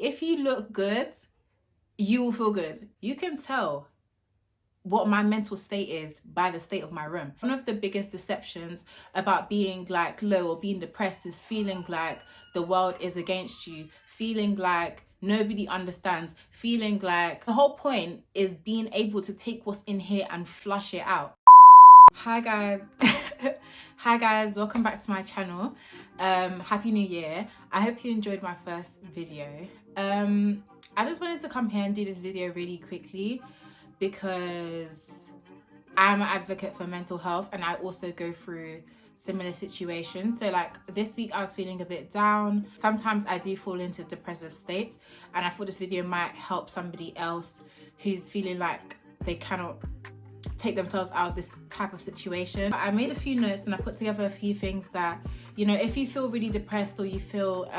If you look good, you will feel good. You can tell what my mental state is by the state of my room. One of the biggest deceptions about being like low or being depressed is feeling like the world is against you, feeling like nobody understands, feeling like the whole point is being able to take what's in here and flush it out. Hi guys. Hi guys, welcome back to my channel. Happy New Year. I hope you enjoyed my first video. I just wanted to come here and do this video really quickly because I'm an advocate for mental health and I also go through similar situations. So like this week I was feeling a bit down. Sometimes I do fall into depressive states, and I thought this video might help somebody else who's feeling like they cannot take themselves out of this type of situation. I made a few notes and I put together a few things that, you know, if you feel really depressed or you feel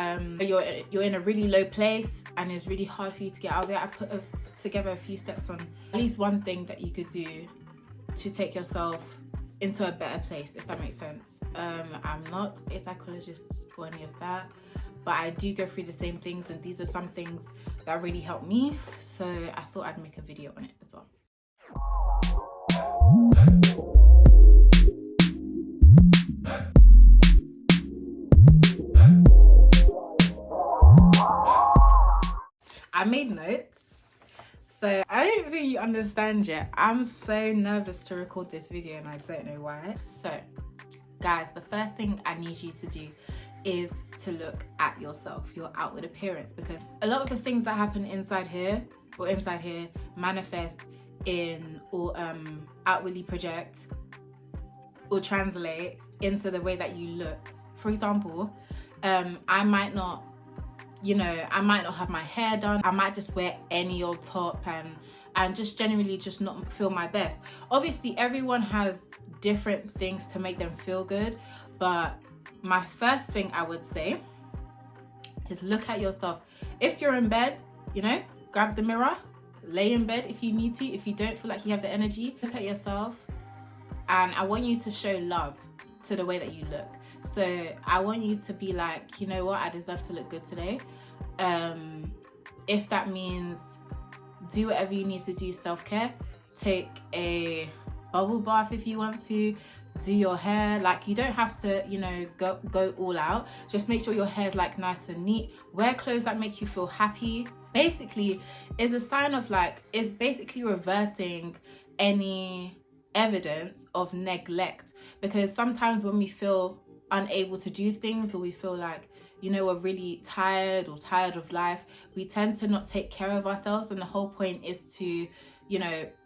you're in a really low place and it's really hard for you to get out of it, I put together a few steps on at least one thing that you could do to take yourself into a better place, if that makes sense. I'm not a psychologist or any of that, but I do go through the same things, and these are some things that really helped me, so I thought I'd make a video on it as well. I made notes, so I don't think you understand yet. I'm so nervous to record this video and I don't know why. So guys, the first thing I need you to do is to look at yourself, your outward appearance, because a lot of the things that happen inside here manifest in or outwardly project or translate into the way that you look. For example, I might not have my hair done. I might just wear any old top and just generally just not feel my best. Obviously, everyone has different things to make them feel good, but my first thing I would say is look at yourself. If you're in bed, grab the mirror, lay in bed if you need to. If you don't feel like you have the energy, look at yourself, and I want you to show love to the way that you look. So I want you to be like, you know what, I deserve to look good today. If that means do whatever you need to do, self-care, take a bubble bath if you want to, do your hair. Like, you don't have to, go all out. Just make sure your hair is like nice and neat. Wear clothes that make you feel happy. Basically, is a sign of is basically reversing any evidence of neglect, because sometimes when we feel unable to do things, or we feel like we're really tired or tired of life, we tend to not take care of ourselves, and the whole point is to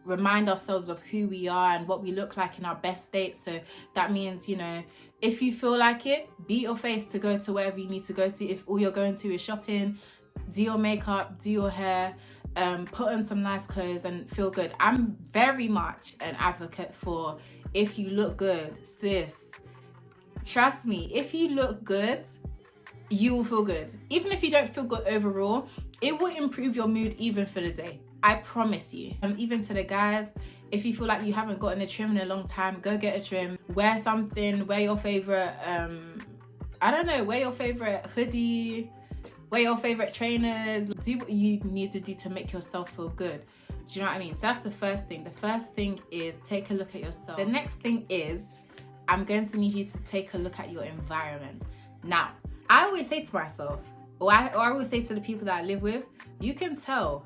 remind ourselves of who we are and what we look like in our best state. So that means if you feel like it, beat your face to go to wherever you need to go to. If all you're going to is shopping, do your makeup, do your hair, put on some nice clothes and feel good. I'm very much an advocate for, if you look good, sis, trust me, if you look good, you will feel good. Even if you don't feel good overall, it will improve your mood even for the day. I promise you. Even to the guys, if you feel like you haven't gotten a trim in a long time, go get a trim. Wear something, wear your favorite, wear your favorite hoodie, wear your favorite trainers. Do what you need to do to make yourself feel good. Do you know what I mean? So that's the first thing. The first thing is take a look at yourself. The next thing is, I'm going to need you to take a look at your environment. Now, I always say to myself, or I always say to the people that I live with, you can tell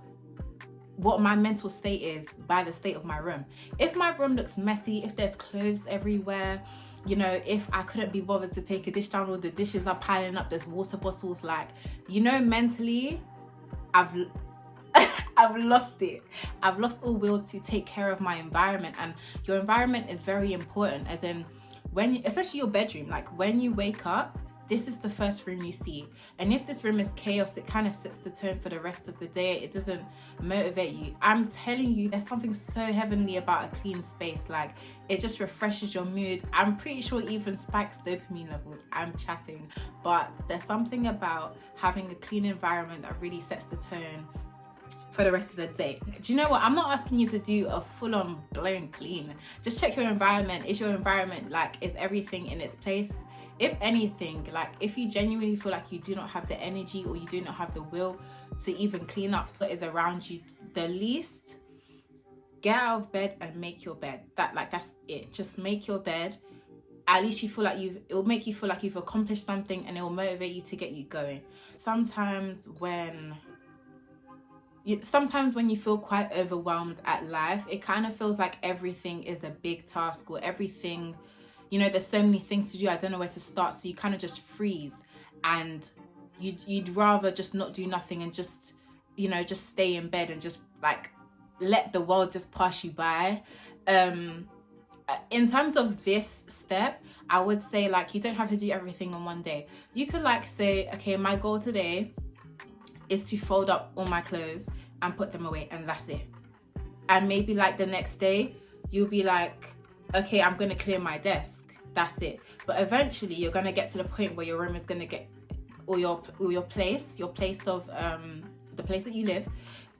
what my mental state is by the state of my room. If my room looks messy, if there's clothes everywhere, if I couldn't be bothered to take a dish down, or the dishes are piling up, there's water bottles, mentally, I've lost it. I've lost all will to take care of my environment. And your environment is very important, as in especially your bedroom, when you wake up, this is the first room you see. And if this room is chaos, it kind of sets the tone for the rest of the day. It doesn't motivate you. I'm telling you, there's something so heavenly about a clean space. It just refreshes your mood. I'm pretty sure it even spikes dopamine levels. I'm chatting. But there's something about having a clean environment that really sets the tone for the rest of the day. Do you know what? I'm not asking you to do a full-on blown clean. Just check your environment. Is your environment is everything in its place? If anything, like if you genuinely feel like you do not have the energy or you do not have the will to even clean up what is around you, the least, get out of bed and make your bed. That's it. Just make your bed. At least you feel like it will make you feel like you've accomplished something, and it will motivate you to get you going. Sometimes when you feel quite overwhelmed at life, it kind of feels like everything is a big task, or everything, there's so many things to do, I don't know where to start. So you kind of just freeze, and you'd rather just not do nothing and just stay in bed and just like let the world just pass you by. In terms of this step, I would say like you don't have to do everything on one day. You could like say, okay, my goal today is to fold up all my clothes and put them away, and that's it. And maybe like the next day you'll be like, okay, I'm gonna clear my desk, that's it. But eventually you're gonna get to the point where your room is gonna get, or your place of the place that you live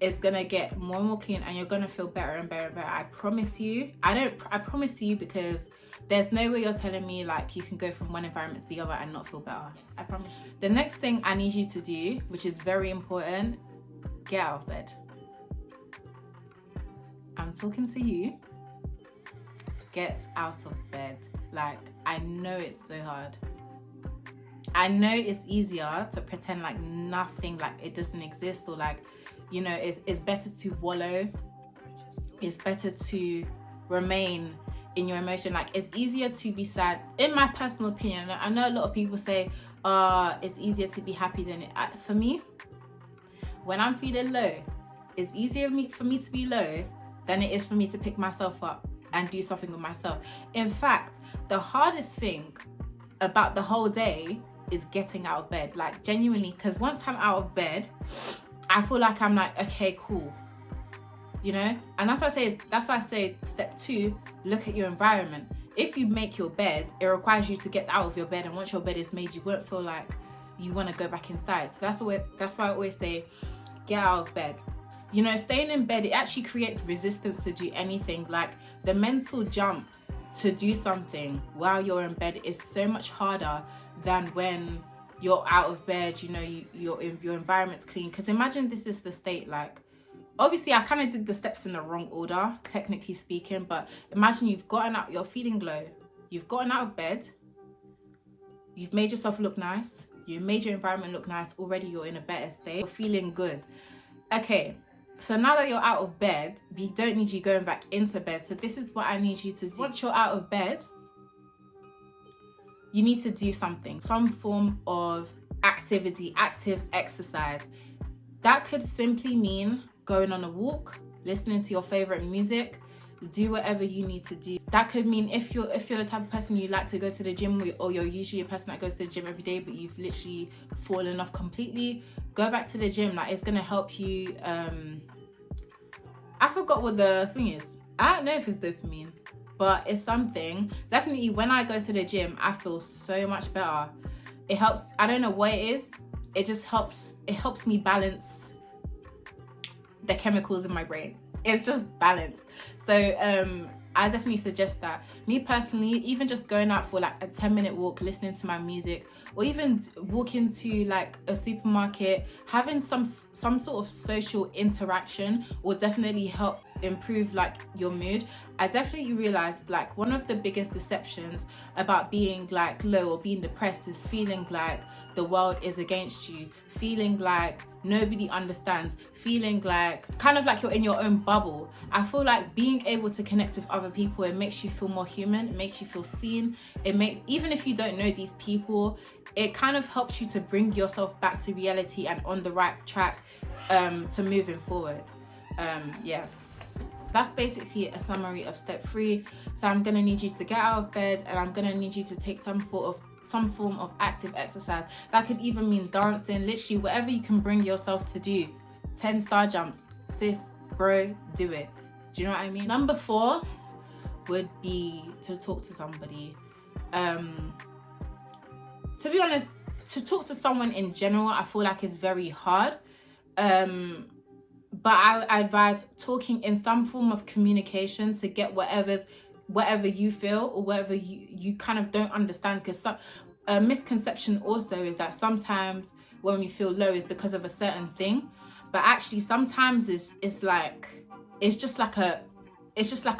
is gonna get more and more clean, and you're gonna feel better and better and better. I promise you. I promise you, because there's no way you're telling me like you can go from one environment to the other and not feel better. I promise you. The next thing I need you to do, which is very important, get out of bed. I'm talking to you. Get out of bed. Like, I know it's so hard. I know it's easier to pretend like nothing, like it doesn't exist, or like, it's better to wallow. It's better to remain in your emotion. Like, it's easier to be sad, in my personal opinion. I know a lot of people say, it's easier to be happy than it. For me, when I'm feeling low, it's easier for me to be low than it is for me to pick myself up and do something with myself. In fact, the hardest thing about the whole day is getting out of bed, like genuinely, because once I'm out of bed, I feel like I'm like, okay, cool, and that's why I say step 2, look at your environment. If you make your bed, it requires you to get out of your bed, and once your bed is made, you won't feel like you want to go back inside. So that's why I always say get out of bed. Staying in bed, it actually creates resistance to do anything. Like, the mental jump to do something while you're in bed is so much harder than when you're out of bed, your environment's clean. Because imagine this is the state, like, obviously I kind of did the steps in the wrong order, technically speaking, but imagine you've gotten out, you're feeling low, you've gotten out of bed, you've made yourself look nice, you made your environment look nice, already you're in a better state, you're feeling good. Okay, so now that you're out of bed, we don't need you going back into bed. So this is what I need you to do. Once you're out of bed, you need to do something, some form of activity, active exercise. That could simply mean going on a walk, listening to your favorite music, do whatever you need to do. That could mean if you're the type of person you like to go to the gym, or you're usually a person that goes to the gym every day, but you've literally fallen off completely, go back to the gym. Like, it's gonna help you. I forgot what the thing is. I don't know if it's dopamine, but it's something. Definitely when I go to the gym, I feel so much better. It helps. I don't know what it is. It just helps. It helps me balance the chemicals in my brain. It's just balanced. So I definitely suggest that. Me personally, even just going out for like a 10-minute walk, listening to my music, or even walking to like a supermarket, having some sort of social interaction will definitely help improve like your mood. I definitely realized like one of the biggest deceptions about being like low or being depressed is feeling like the world is against you, feeling like nobody understands, feeling like kind of like you're in your own bubble. I feel like being able to connect with other people, it makes you feel more human, it makes you feel seen. Even if you don't know these people, it kind of helps you to bring yourself back to reality and on the right track to moving forward. That's basically a summary of step 3. So I'm gonna need you to get out of bed, and I'm gonna need you to take some form of active exercise. That could even mean dancing, literally whatever you can bring yourself to do. 10 star jumps, sis, bro, do it. Do you know what I mean? Number 4 would be to talk to somebody. To be honest, to talk to someone in general, I feel like is very hard. But I advise talking in some form of communication to get whatever you feel or whatever you kind of don't understand. Because a misconception also is that sometimes when we feel low is because of a certain thing, but actually sometimes it's just like a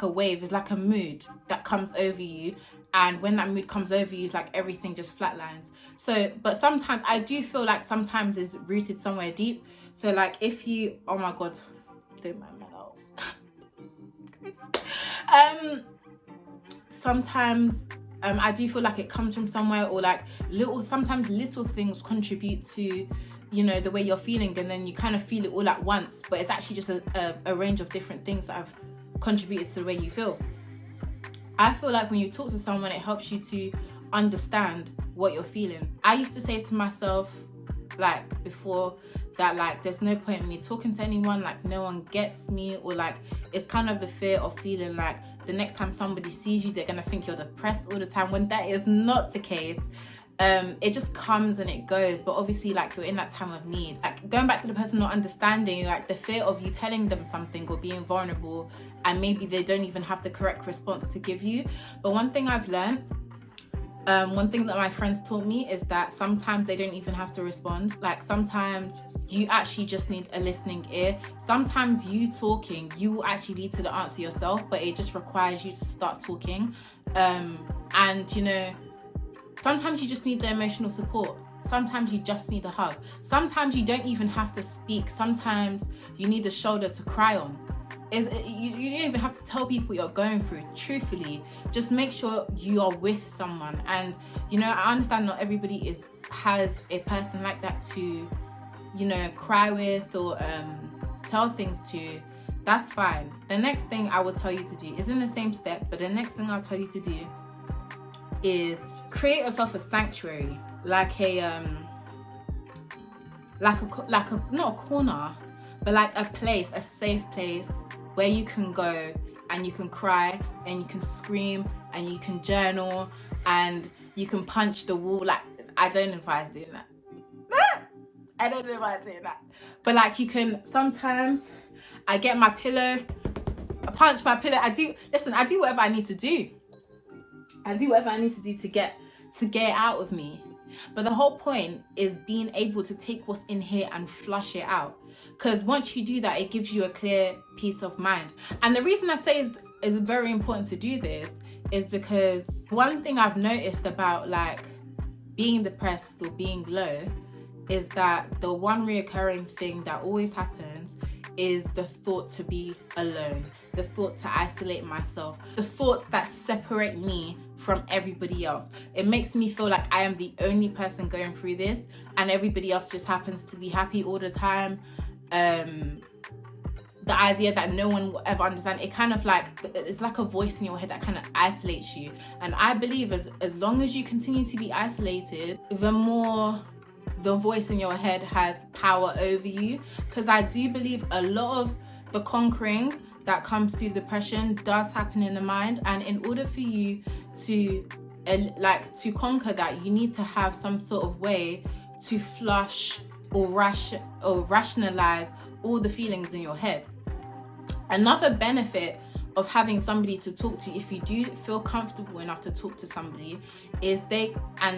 wave. It's like a mood that comes over you, and when that mood comes over you, it's like everything just flatlines. So, but sometimes I do feel like sometimes it's rooted somewhere deep. So like if you, oh my god, don't mind my nails. Sometimes I do feel like it comes from somewhere, or like sometimes little things contribute to, you know, the way you're feeling, and then you kind of feel it all at once, but it's actually just a range of different things that have contributed to the way you feel. I feel like when you talk to someone, it helps you to understand what you're feeling. I used to say to myself, like before, that like there's no point in me talking to anyone, like no one gets me, or like it's kind of the fear of feeling like the next time somebody sees you, they're gonna think you're depressed all the time, when that is not the case. It just comes and it goes, but obviously like you're in that time of need. Like going back to the person not understanding, like the fear of you telling them something or being vulnerable, and maybe they don't even have the correct response to give you. But one thing I've learned, one thing that my friends taught me, is that sometimes they don't even have to respond. Like sometimes you actually just need a listening ear. Sometimes you talking, you will actually lead to the answer yourself, but it just requires you to start talking. And you know, sometimes you just need the emotional support. Sometimes you just need a hug. Sometimes you don't even have to speak. Sometimes you need a shoulder to cry on. You don't even have to tell people what you're going through. Truthfully, just make sure you are with someone. And you know, I understand not everybody has a person like that to, you know, cry with or tell things to. That's fine. The next thing I will tell you to do is in the same step, but the next thing I'll tell you to do is create yourself a sanctuary, like a not a corner, but like a place, a safe place where you can go and you can cry and you can scream and you can journal and you can punch the wall. Like, I don't know if I was doing that. I don't know if I was doing that. But like you can, sometimes I get my pillow, I punch my pillow. I do whatever I need to do. I do whatever I need to do to get it out of me. But the whole point is being able to take what's in here and flush it out. Because once you do that, it gives you a clear peace of mind. And the reason I say is very important to do this is because one thing I've noticed about like being depressed or being low is that the one reoccurring thing that always happens is the thought to be alone, the thought to isolate myself, the thoughts that separate me from everybody else. It makes me feel like I am the only person going through this and everybody else just happens to be happy all the time. The idea that no one will ever understand, it kind of like, it's like a voice in your head that kind of isolates you. And I believe as long as you continue to be isolated, the more the voice in your head has power over you. Because I do believe a lot of the conquering that comes to depression does happen in the mind, and in order for you to conquer that, you need to have some sort of way to flush or rationalize all the feelings in your head. Another benefit of having somebody to talk to, if you do feel comfortable enough to talk to somebody, is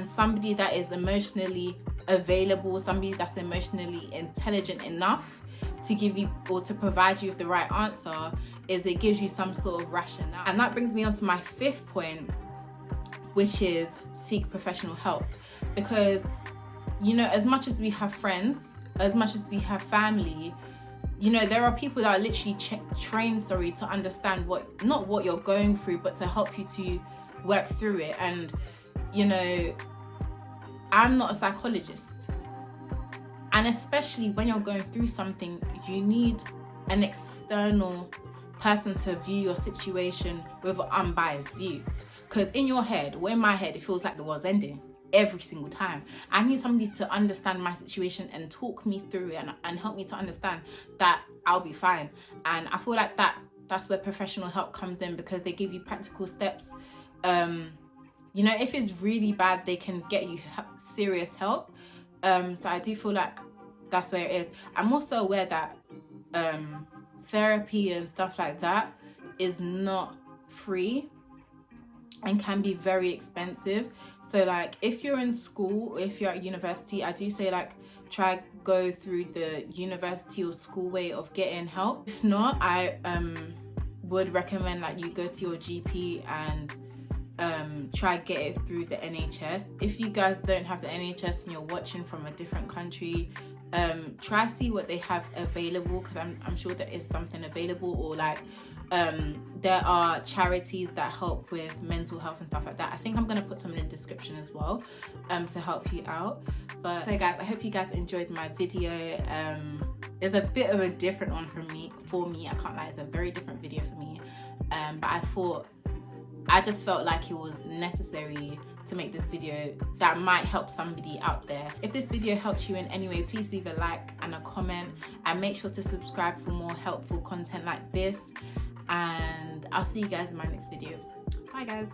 somebody that is emotionally available, somebody that's emotionally intelligent enough to give you or to provide you with the right answer, is it gives you some sort of rationale. And that brings me on to my fifth point, which is seek professional help. Because, you know, as much as we have friends, as much as we have family, you know, there are people that are literally trained to understand not what you're going through, but to help you to work through it. And, you know, I'm not a psychologist. And especially when you're going through something, you need an external person to view your situation with an unbiased view. Because in your head, or in my head, it feels like the world's ending every single time. I need somebody to understand my situation and talk me through it and help me to understand that I'll be fine. And I feel like that's where professional help comes in, because they give you practical steps. You know, if it's really bad, they can get you serious help. So I do feel like that's where it is. I'm also aware that therapy and stuff like that is not free. and can be very expensive. So like if you're in school or if you're at university, I do say like try go through the university or school way of getting help. If not, I would recommend like you go to your GP and try get it through the NHS. If you guys don't have the NHS and you're watching from a different country, try see what they have available, because I'm sure there is something available, or like there are charities that help with mental health and stuff like that. I think I'm going to put some in the description as well to help you out. But so guys, I hope you guys enjoyed my video. It's a bit of a different one for me. I can't lie, it's a very different video for me, but I just felt like it was necessary to make this video that might help somebody out there. If this video helped you in any way, please leave a like and a comment, and make sure to subscribe for more helpful content like this. And I'll see you guys in my next video. Bye guys.